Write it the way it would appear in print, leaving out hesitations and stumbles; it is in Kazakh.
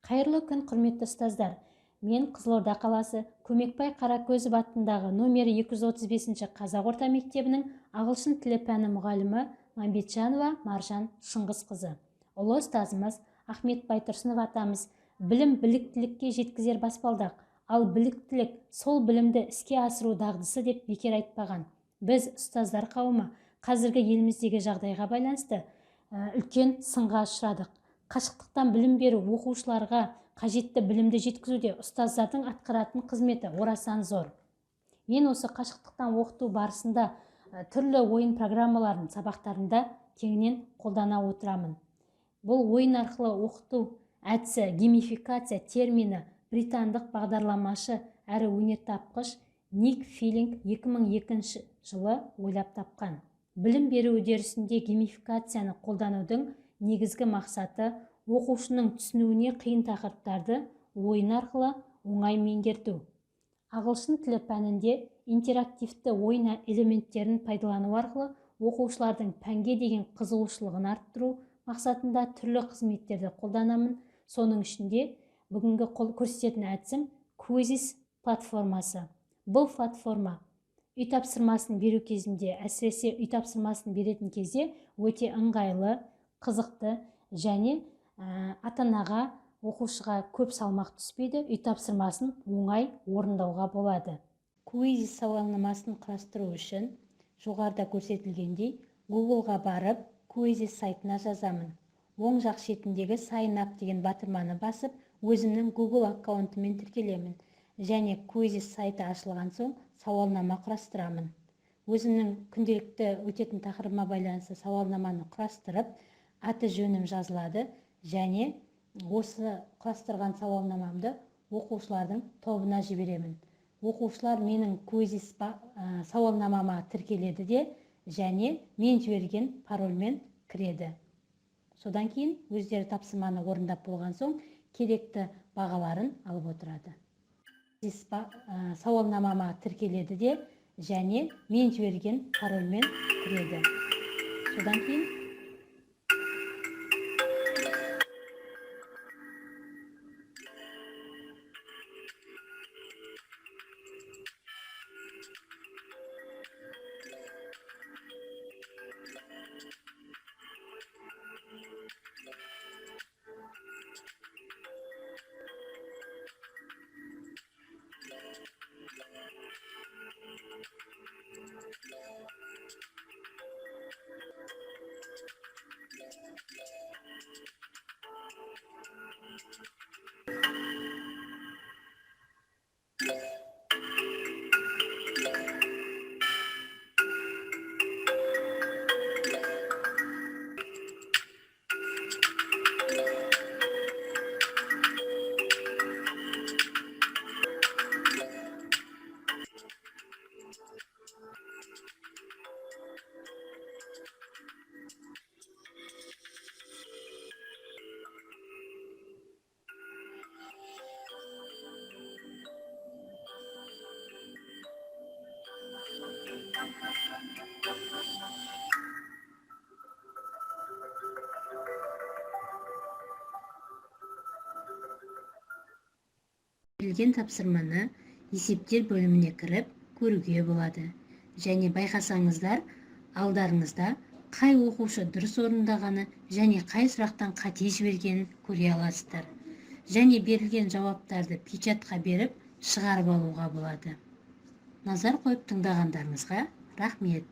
Қайырлы күн, құрметті ұстаздар. Мен Қызылорда қаласы Көмекбай Қаракөзов атындағы номері 235 қазақ орта мектебінің ағылшын тілі пәні мұғалімі Мәмбетжанова Маржан Шыңғысқызы. Ұлы ұстазымыз Ахмет Байтұрсынов атамыз білім біліктілікке жеткізер баспалдақ, ал біліктілік сол білімді іске асыру дағдысы деп бекер айтпаған. Біз ұстаздар қауымы қазіргі еліміздегі жағдайға байланысты үлкен сынға ұшырадық. Қашықтан білім беру оқушыларға қажетті білімді жеткізуде ұстаздардың атқаратын қызметі орасан зор. Мен осы қашықтан оқыту барысында түрлі ойын программаларын сабақтарында кеңінен қолдана отырамын. Бұл ойын арқылы оқыту әдісі геймификация термині британдық бағдарламашы әрі өнертапқыш Ник Филинг 2002 жылы ойлап тапқан. Білім беру үдерісінде геймификацияны қолданудың негізгі мақсаты оқушының түсінуіне қиын тақырыптарды ойын арқылы оңай меңгерту. Ағылшын тілі пәнінде интерактивті ойын элементтерін пайдалану арқылы оқушылардың пәнге деген қызығушылығын арттыру мақсатында түрлі қызметтерді қолданамын. Соның ішінде бүгінгі көрсететін әдісім квизис платформасы. Бұл платформа үй тапсырмасын беру кезінде, әсіресе үй тапсырмасын беретін кезде өте ыңғайлы, қызықты және ата-анаға, оқушыға көп салмақ түспейді, үй тапсырмасын оңай орындауға болады. Квизис сауалнамасын құрастыру үшін жоғарыда көрсетілгендей Google-ға барып, квизис сайтына жазамын. Оң жақ шетіндегі sign up деген батырманы басып, өзімнің Google аккаунтымен тіркелемін. Және квизис сайты ашылған соң сауалнама құрастырамын. Өзімнің күнделікті өтетін тақырыбыма байланысты сауалнаманы құрастырып, аты жөнім жазылады және осы құрастырған сауалнамамды оқушылардың тобына жіберемін. Оқушылар менің квизис сауалнамама тіркеледі де және мен жіберген парольмен кіреді. Содан кейін өздері тапсырманы орындап болған соң керекті бағаларын алып отырады. Сауалнамама тіркеледі де және мен жіберген парольмен кіреді. Содан кейін берілген тапсырманы есептер бөліміне кіріп көруге болады. Және байқасаңыздар, алдарыңызда қай оқушы дұрыс орындағаны және қай сұрақтан қате жібергенін көре аласыздар. Және берілген жауаптарды печатқа беріп шығарып алуға болады. Назар қойып тыңдағандарыңызға рахмет.